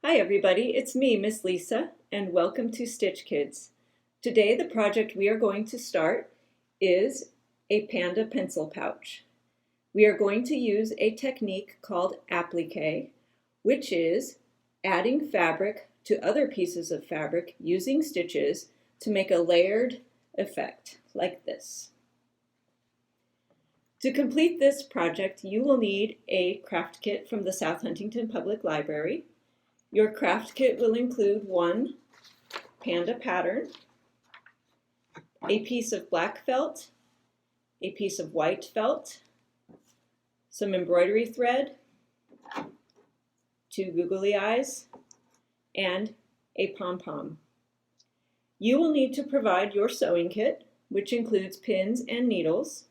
Hi everybody, it's me, Miss Lisa, and welcome to Stitch Kids. Today the project we are going to start is a panda pencil pouch. We are going to use a technique called applique, which is adding fabric to other pieces of fabric using stitches to make a layered effect like this. To complete this project, you will need a craft kit from the South Huntington Public Library. Your craft kit will include one panda pattern, a piece of black felt, a piece of white felt, some embroidery thread, two googly eyes, and a pom-pom. You will need to provide your sewing kit, which includes pins and needles.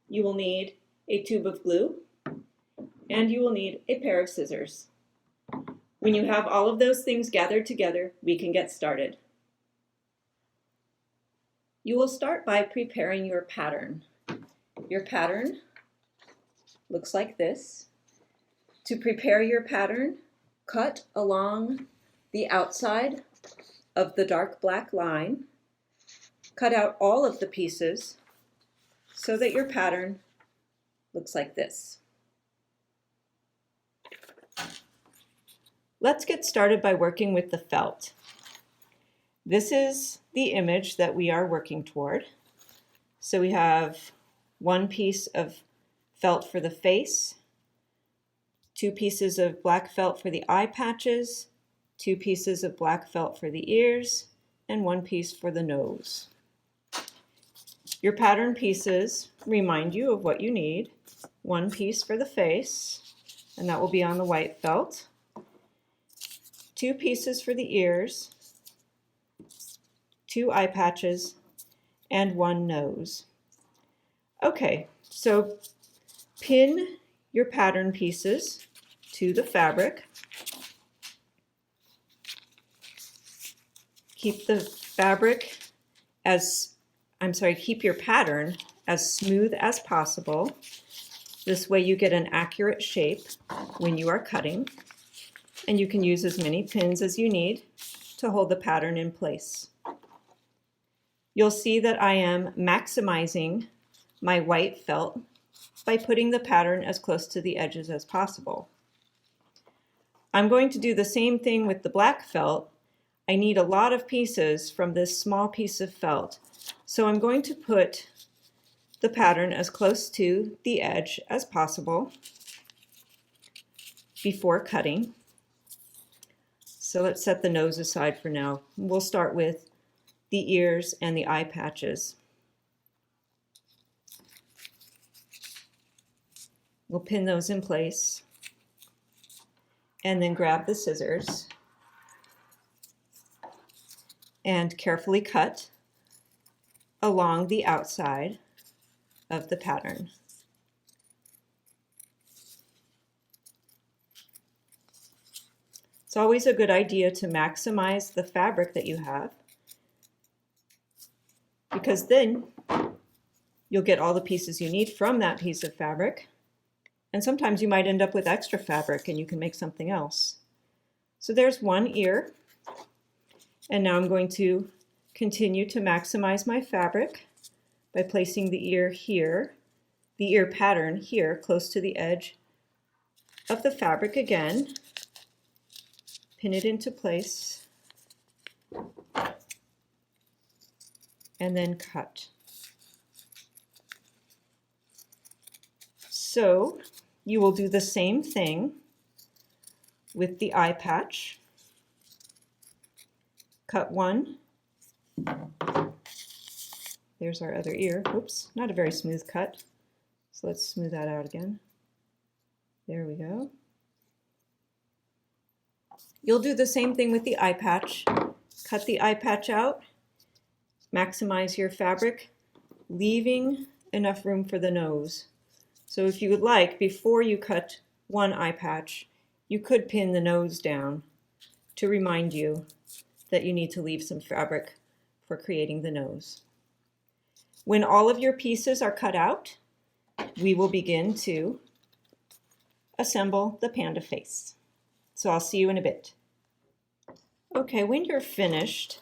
You will need a tube of glue, and you will need a pair of scissors. When you have all of those things gathered together, we can get started. You will start by preparing your pattern. Your pattern looks like this. To prepare your pattern, cut along the outside of the dark black line. Cut out all of the pieces so that your pattern looks like this. Let's get started by working with the felt. This is the image that we are working toward. So we have one piece of felt for the face, two pieces of black felt for the eye patches, two pieces of black felt for the ears, and one piece for the nose. Your pattern pieces remind you of what you need. One piece for the face, and that will be on the white felt. Two pieces for the ears, two eye patches, and one nose. Okay, so pin your pattern pieces to the fabric. Keep the fabric keep your pattern as smooth as possible. This way you get an accurate shape when you are cutting, and you can use as many pins as you need to hold the pattern in place. You'll see that I am maximizing my white felt by putting the pattern as close to the edges as possible. I'm going to do the same thing with the black felt. I need a lot of pieces from this small piece of felt, so I'm going to put the pattern as close to the edge as possible before cutting. So let's set the nose aside for now. We'll start with the ears and the eye patches. We'll pin those in place and then grab the scissors and carefully cut along the outside of the pattern. It's always a good idea to maximize the fabric that you have, because then you'll get all the pieces you need from that piece of fabric, and sometimes you might end up with extra fabric and you can make something else. So there's one ear, and now I'm going to continue to maximize my fabric by placing the ear here, the ear pattern here, close to the edge of the fabric again. Pin it into place, and then cut. So you will do the same thing with the eye patch. Cut one. There's our other ear. Oops, not a very smooth cut. So let's smooth that out again. There we go. You'll do the same thing with the eye patch. Cut the eye patch out, maximize your fabric, leaving enough room for the nose. So if you would like, before you cut one eye patch, you could pin the nose down to remind you that you need to leave some fabric for creating the nose. When all of your pieces are cut out, we will begin to assemble the panda face. So I'll see you in a bit. Okay, when you're finished,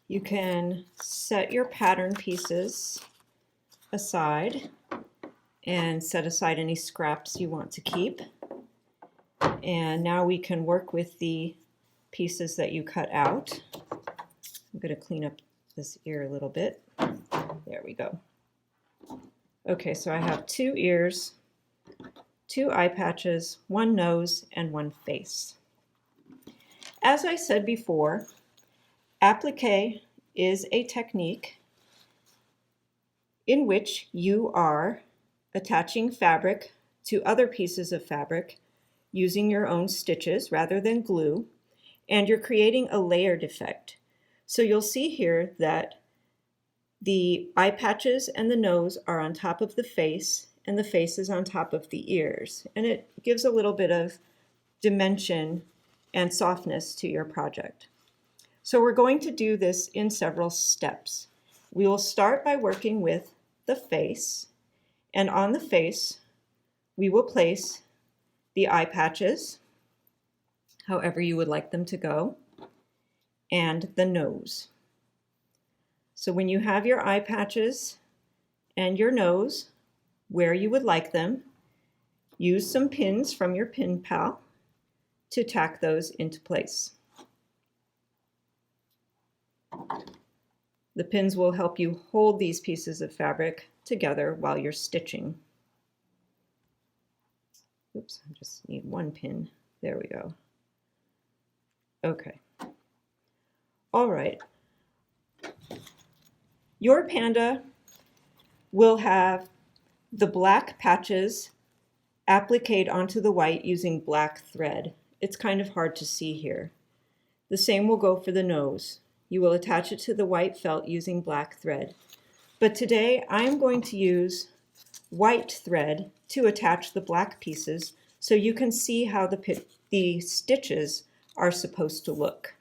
you can set your pattern pieces aside and set aside any scraps you want to keep. And now we can work with the pieces that you cut out. I'm going to clean up this ear a little bit. There we go. Okay, so I have 2 ears, 2 eye patches, 1 nose, and 1 face. As I said before, applique is a technique in which you are attaching fabric to other pieces of fabric using your own stitches rather than glue, and you're creating a layered effect. So you'll see here that the eye patches and the nose are on top of the face, and the face is on top of the ears, and it gives a little bit of dimension and softness to your project. So we're going to do this in several steps. We will start by working with the face, and on the face we will place the eye patches, however you would like them to go, and the nose. So when you have your eye patches and your nose where you would like them, use some pins from your pin pal to tack those into place. The pins will help you hold these pieces of fabric together while you're stitching. Oops, I just need 1 pin. There we go. Okay. All right. Your panda will have the black patches appliqued onto the white using black thread. It's kind of hard to see here. The same will go for the nose. You will attach it to the white felt using black thread. But today I'm going to use white thread to attach the black pieces so you can see how the stitches are supposed to look.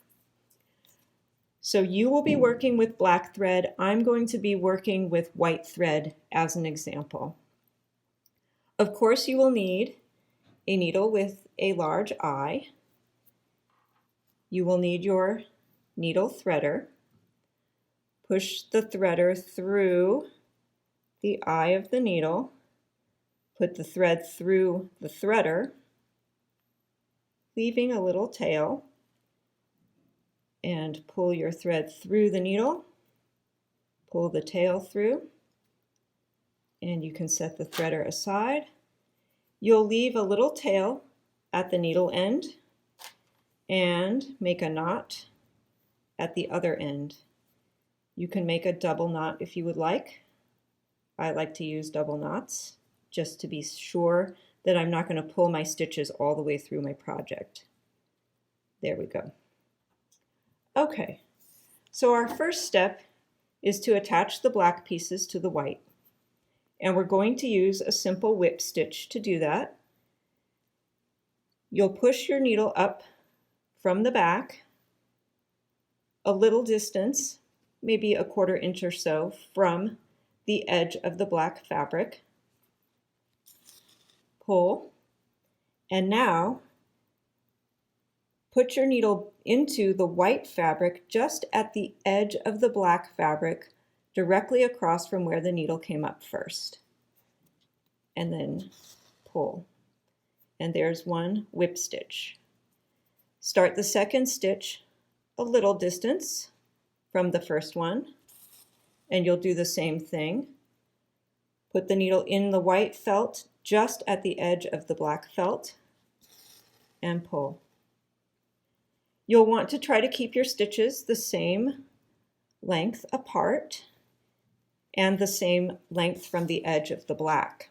So you will be working with black thread. I'm going to be working with white thread as an example. Of course, you will need a needle with a large eye. You will need your needle threader. Push the threader through the eye of the needle. Put the thread through the threader, leaving a little tail, and pull your thread through the needle. Pull the tail through, and you can set the threader aside. You'll leave a little tail at the needle end and make a knot at the other end. You can make a double knot if you would like. I like to use double knots just to be sure that I'm not going to pull my stitches all the way through my project. There we go. Okay, so our first step is to attach the black pieces to the white. And we're going to use a simple whip stitch to do that. You'll push your needle up from the back a little distance, maybe a 1/4 inch or so from the edge of the black fabric. Pull, and now put your needle into the white fabric just at the edge of the black fabric, directly across from where the needle came up first. And then pull. And there's 1 whip stitch. Start the second stitch a little distance from the first one, and you'll do the same thing. Put the needle in the white felt just at the edge of the black felt and pull. You'll want to try to keep your stitches the same length apart and the same length from the edge of the black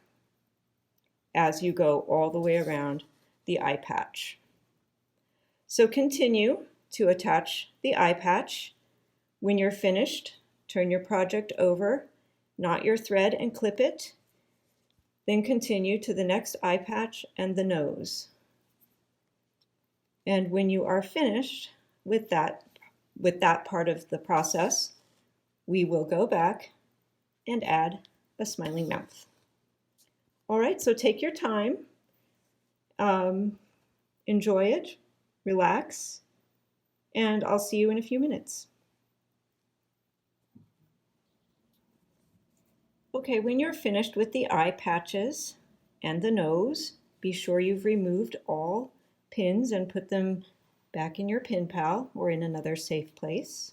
as you go all the way around the eye patch. So continue to attach the eye patch. When you're finished, turn your project over, knot your thread and clip it, then continue to the next eye patch and the nose. And when you are finished with that part of the process, we will go back and add a smiling mouth. All right, so take your time, enjoy it, relax, and I'll see you in a few minutes. Okay, when you're finished with the eye patches and the nose, be sure you've removed all pins and put them back in your pin pal or in another safe place.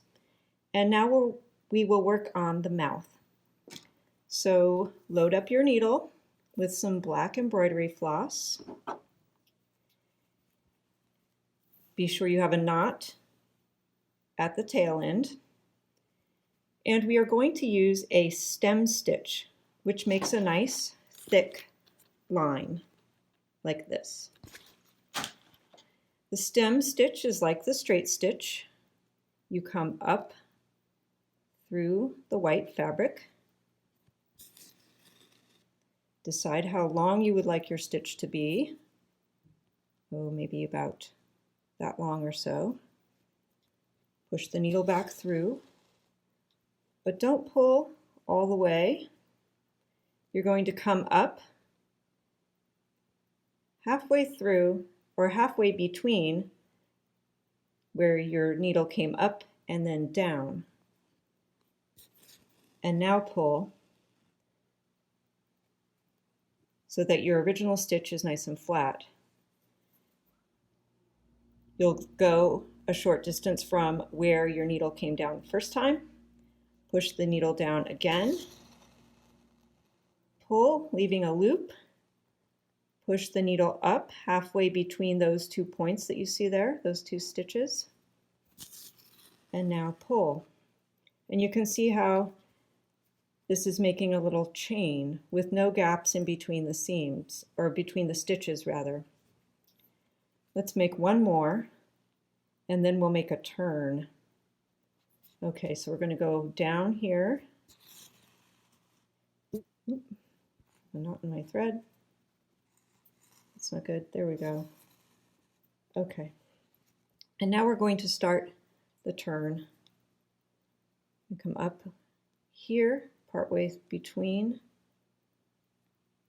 And now we will work on the mouth. So load up your needle with some black embroidery floss. Be sure you have a knot at the tail end. And we are going to use a stem stitch, which makes a nice thick line like this. The stem stitch is like the straight stitch. You come up through the white fabric. Decide how long you would like your stitch to be. Oh, maybe about that long or so. Push the needle back through, but don't pull all the way. You're going to come up halfway through or halfway between where your needle came up and then down. And now pull so that your original stitch is nice and flat. You'll go a short distance from where your needle came down the first time. Push the needle down again. Pull, leaving a loop. Push the needle up halfway between those 2 points that you see there, those 2 stitches. And now pull. And you can see how this is making a little chain with no gaps in between the seams, or between the stitches rather. Let's make one more, and then we'll make a turn. Okay, so we're going to go down here. Oop, a knot in my thread. That's not good. There we go. Okay. And now we're going to start the turn. And come up here, partway between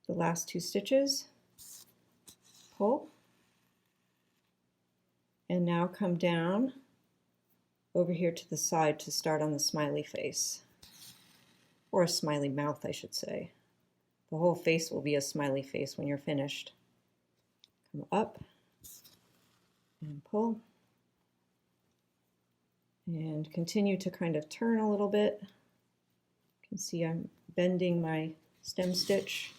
the last 2 stitches. Pull. And now come down over here to the side to start on the smiley face. Or a smiley mouth, I should say. The whole face will be a smiley face when you're finished. Come up and pull. And continue to kind of turn a little bit. You can see I'm bending my stem stitch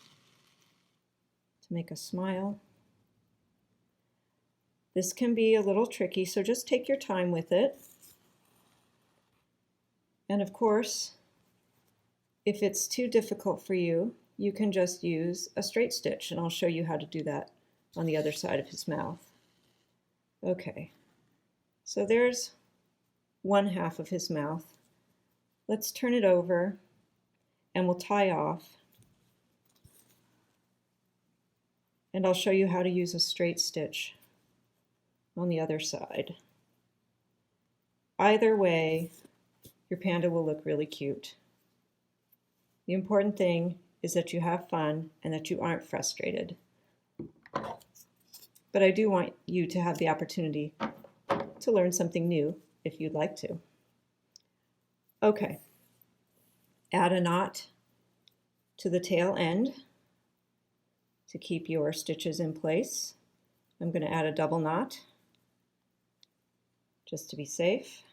to make a smile. This can be a little tricky, so just take your time with it. And of course, if it's too difficult for you, you can just use a straight stitch, and I'll show you how to do that on the other side of his mouth. Okay, so there's one half of his mouth. Let's turn it over and we'll tie off. And I'll show you how to use a straight stitch on the other side. Either way, your panda will look really cute. The important thing is that you have fun and that you aren't frustrated. But I do want you to have the opportunity to learn something new if you'd like to. Okay, add a knot to the tail end to keep your stitches in place. I'm going to add a double knot just to be safe.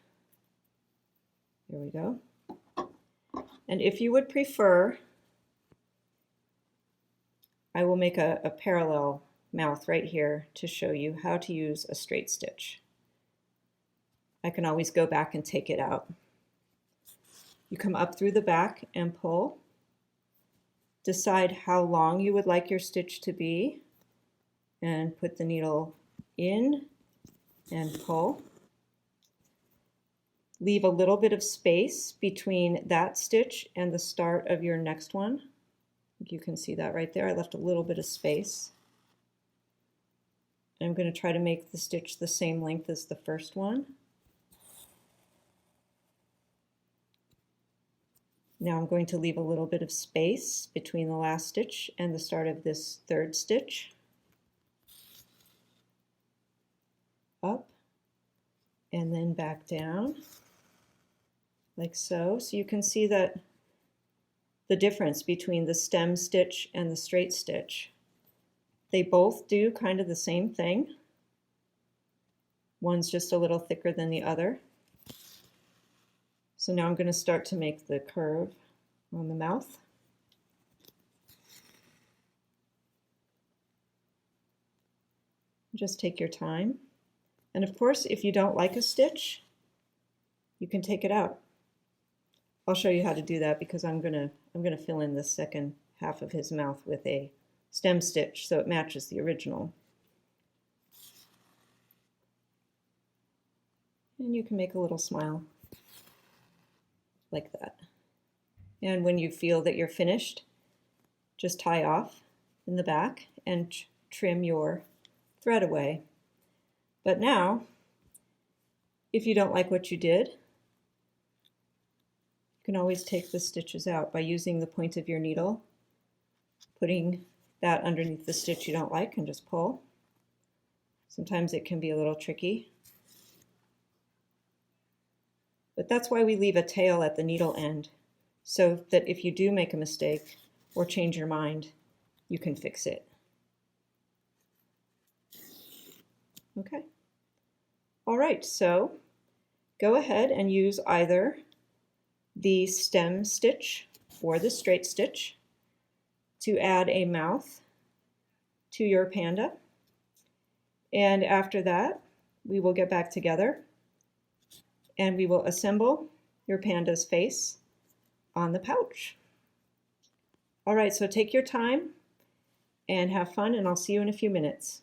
There we go. And if you would prefer, I will make a parallel mouth right here to show you how to use a straight stitch. I can always go back and take it out. You come up through the back and pull. Decide how long you would like your stitch to be and put the needle in and pull. Leave a little bit of space between that stitch and the start of your next one. You can see that right there. I left a little bit of space. I'm going to try to make the stitch the same length as the first one. Now I'm going to leave a little bit of space between the last stitch and the start of this third stitch. Up and and then back down like so. So you can see that the difference between the stem stitch and the straight stitch. They both do kind of the same thing. One's just a little thicker than the other. So now I'm going to start to make the curve on the mouth. Just take your time. And of course, if you don't like a stitch, you can take it out. I'll show you how to do that because I'm gonna fill in the second half of his mouth with a stem stitch so it matches the original. And you can make a little smile like that. And when you feel that you're finished, just tie off in the back and trim your thread away. But now, if you don't like what you did, you can always take the stitches out by using the point of your needle, putting that underneath the stitch you don't like and just pull. Sometimes it can be a little tricky. But that's why we leave a tail at the needle end, so that if you do make a mistake or change your mind, you can fix it. Okay. All right, so go ahead and use either the stem stitch or the straight stitch to add a mouth to your panda. And after that, we will get back together and we will assemble your panda's face on the pouch. All right, so take your time and have fun, and I'll see you in a few minutes.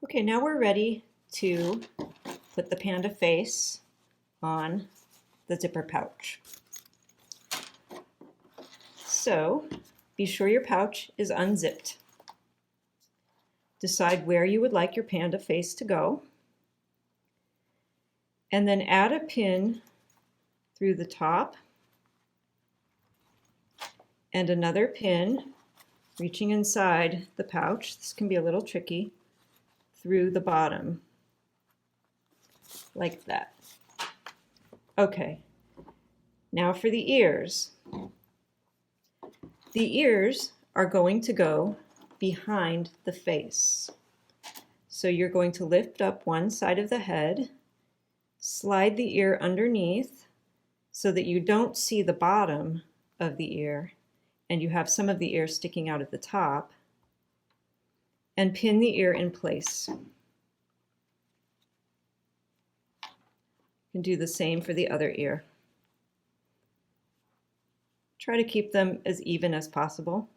Okay, now we're ready to put the panda face on the zipper pouch. So be sure your pouch is unzipped. Decide where you would like your panda face to go, and then add a pin through the top and another pin reaching inside the pouch. This can be a little tricky, through the bottom like that. Okay, now for the ears. The ears are going to go behind the face. So you're going to lift up one side of the head, slide the ear underneath so that you don't see the bottom of the ear and you have some of the ear sticking out at the top, and pin the ear in place. You can do the same for the other ear. Try to keep them as even as possible,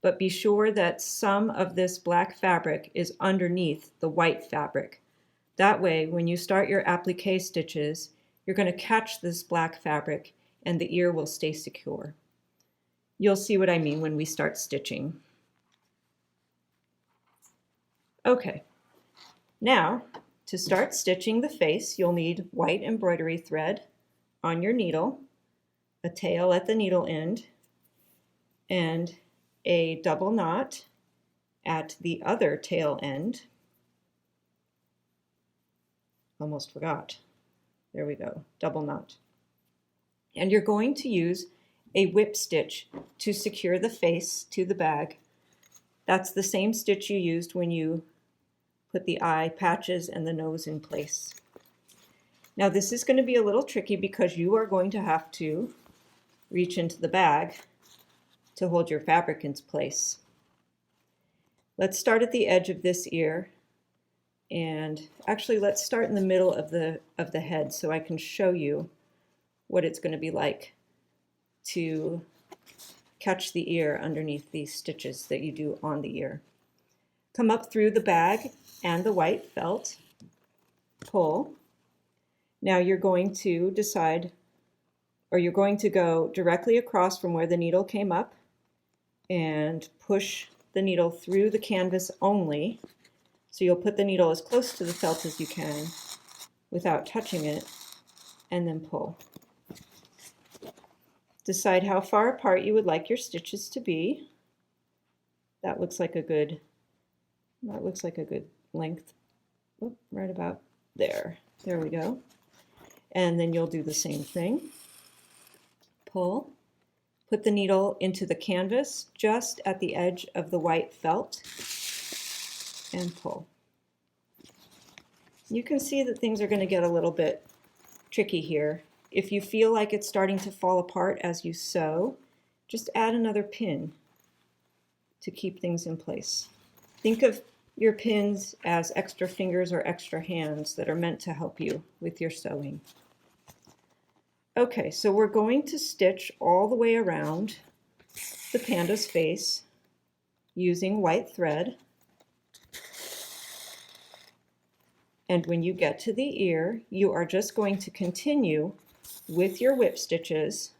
but be sure that some of this black fabric is underneath the white fabric. That way, when you start your applique stitches, you're going to catch this black fabric and the ear will stay secure. You'll see what I mean when we start stitching. Okay, now to start stitching the face, you'll need white embroidery thread on your needle, a tail at the needle end, and a double knot at the other tail end. Almost forgot. There we go, double knot. And you're going to use a whip stitch to secure the face to the bag. That's the same stitch you used when you put the eye patches and the nose in place. Now this is going to be a little tricky because you are going to have to reach into the bag to hold your fabric in place. Let's start at the edge of this ear, and actually let's start in the middle of the head so I can show you what it's going to be like to catch the ear underneath these stitches that you do on the ear. Come up through the bag and the white felt, pull. Now you're going to decide, or you're going to go directly across from where the needle came up and push the needle through the canvas only. So you'll put the needle as close to the felt as you can without touching it, and then pull. Decide how far apart you would like your stitches to be. That looks like a good length, right about there. There we go. And then you'll do the same thing. Pull. Put the needle into the canvas just at the edge of the white felt and pull. You can see that things are going to get a little bit tricky here. If you feel like it's starting to fall apart as you sew, just add another pin to keep things in place. Think of your pins as extra fingers or extra hands that are meant to help you with your sewing. Okay, so we're going to stitch all the way around the panda's face using white thread. And when you get to the ear, you are just going to continue with your whip stitches,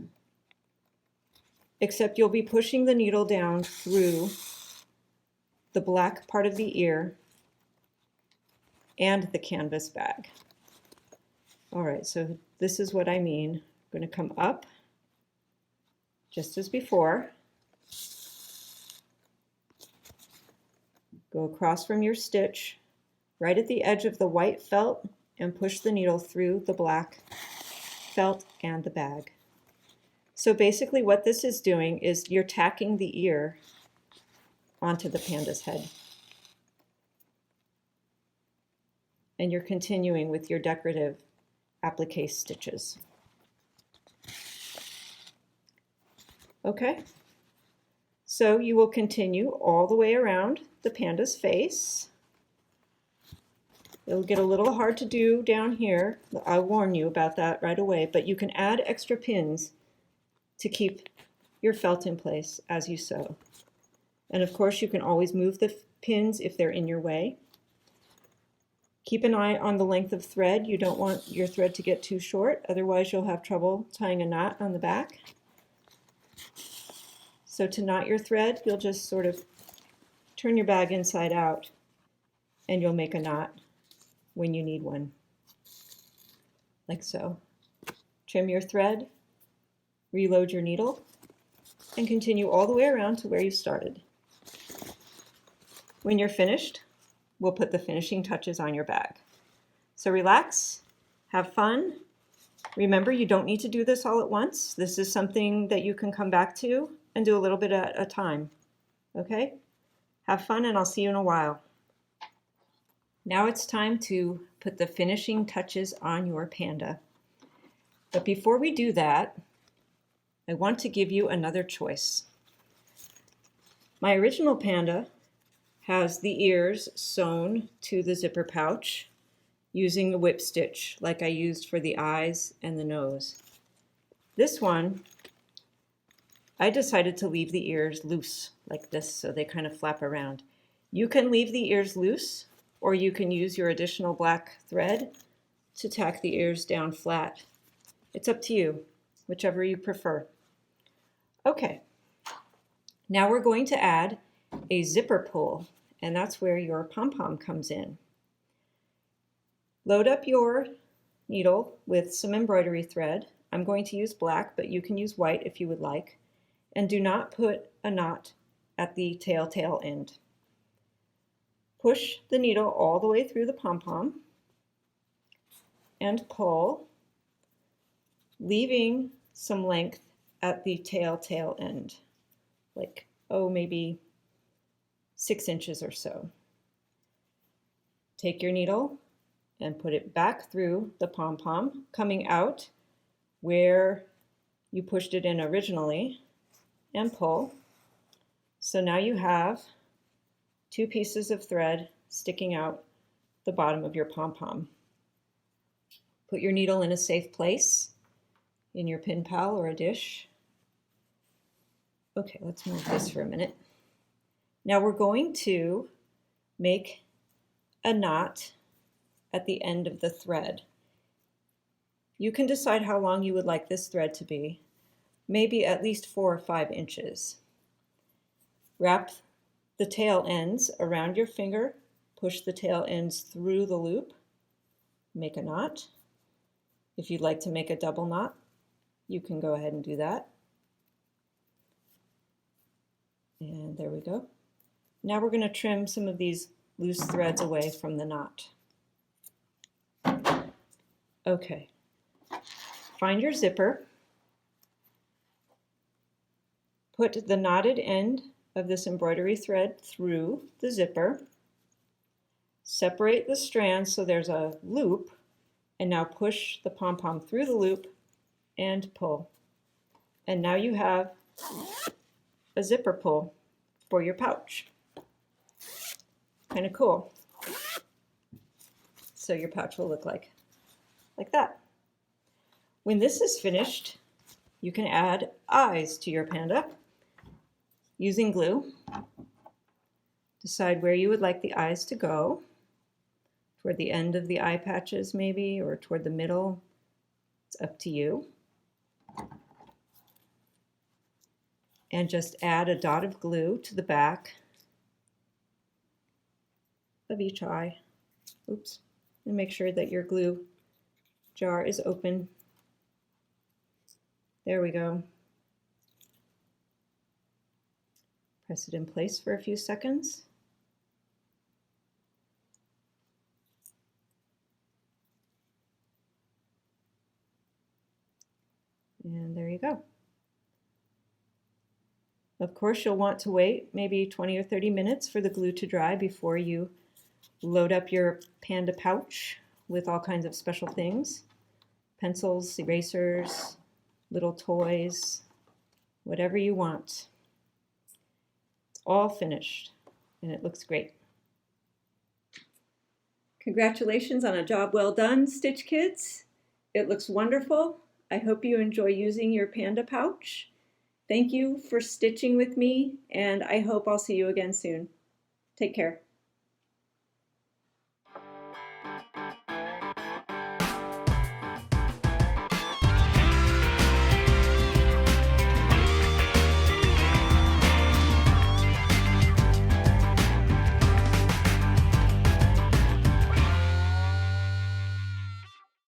except you'll be pushing the needle down through the black part of the ear and the canvas bag. All right, so this is what I mean. I'm going to come up just as before. Go across from your stitch right at the edge of the white felt and push the needle through the black felt and the bag. So basically what this is doing is you're tacking the ear onto the panda's head. And you're continuing with your decorative applique stitches. Okay, so you will continue all the way around the panda's face. It'll get a little hard to do down here. I'll warn you about that right away, but you can add extra pins to keep your felt in place as you sew. And of course, you can always move the pins if they're in your way. Keep an eye on the length of thread. You don't want your thread to get too short, otherwise you'll have trouble tying a knot on the back. So to knot your thread, you'll just sort of turn your bag inside out and you'll make a knot when you need one, like so. Trim your thread, reload your needle, and continue all the way around to where you started. When you're finished, we'll put the finishing touches on your bag. So relax, have fun. Remember, you don't need to do this all at once. This is something that you can come back to and do a little bit at a time, okay? Have fun, and I'll see you in a while. Now it's time to put the finishing touches on your panda. But before we do that, I want to give you another choice. My original panda has the ears sewn to the zipper pouch using the whip stitch like I used for the eyes and the nose. This one, I decided to leave the ears loose like this so they kind of flap around. You can leave the ears loose, or you can use your additional black thread to tack the ears down flat. It's up to you, whichever you prefer. Okay, now we're going to add a zipper pull, and that's where your pom-pom comes in. Load up your needle with some embroidery thread. I'm going to use black, but you can use white if you would like. And do not put a knot at the tail end. Push the needle all the way through the pom-pom and pull, leaving some length at the tail end, like, maybe 6 inches or so. Take your needle and put it back through the pom-pom, coming out where you pushed it in originally, and pull. So now you have 2 pieces of thread sticking out the bottom of your pom-pom. Put your needle in a safe place, in your pin pal or a dish. Okay, let's move this for a minute. Now we're going to make a knot at the end of the thread. You can decide how long you would like this thread to be, maybe at least 4 or 5 inches. Wrap the tail ends around your finger, push the tail ends through the loop, make a knot. If you'd like to make a double knot, you can go ahead and do that. And there we go. Now we're going to trim some of these loose threads away from the knot. Okay, find your zipper. Put the knotted end of this embroidery thread through the zipper. Separate the strands so there's a loop, and now push the pom-pom through the loop and pull. And now you have a zipper pull for your pouch. Kind of cool. So your pouch will look like that. When this is finished, you can add eyes to your panda using glue. Decide where you would like the eyes to go. Toward the end of the eye patches maybe, or toward the middle. It's up to you. And just add a dot of glue to the back of each eye. Oops. And make sure that your glue jar is open. There we go. Press it in place for a few seconds. And there you go. Of course, you'll want to wait maybe 20 or 30 minutes for the glue to dry before you load up your panda pouch with all kinds of special things. Pencils, erasers, little toys, whatever you want. It's all finished and it looks great. Congratulations on a job well done, Stitch Kids. It looks wonderful. I hope you enjoy using your panda pouch. Thank you for stitching with me, and I hope I'll see you again soon. Take care.